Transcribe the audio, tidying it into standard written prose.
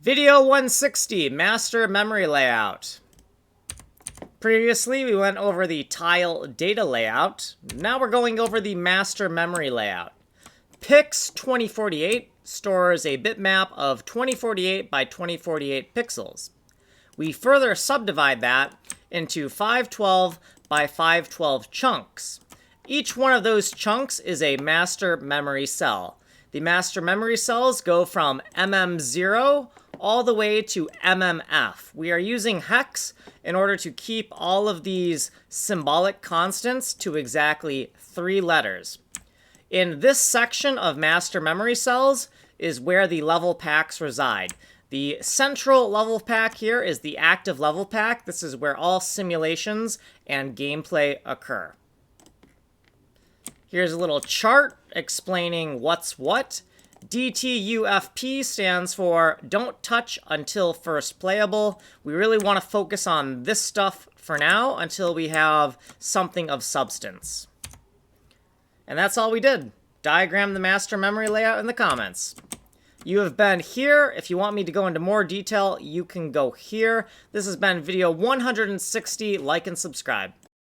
Video 160, master memory layout. Previously, we went over the tile data layout. Now we're going over the master memory layout. Pix 2048 stores a bitmap of 2048 by 2048 pixels. We further subdivide that into 512 by 512 chunks. Each one of those chunks is a master memory cell. The master memory cells go from MM0 all the way to MMF. We are using hex in order to keep all of these symbolic constants to exactly 3 letters. In this section of master memory cells is where the level packs reside. The central level pack here is the active level pack. This is where all simulations and gameplay occur. Here's a little chart explaining what's what. DTUFP stands for Don't Touch Until First Playable. We really want to focus on this stuff for now until we have something of substance. And that's all we did. Diagram the master memory layout in the comments. You have been here. If you want me to go into more detail, you can go here. This has been video 160. Like and subscribe.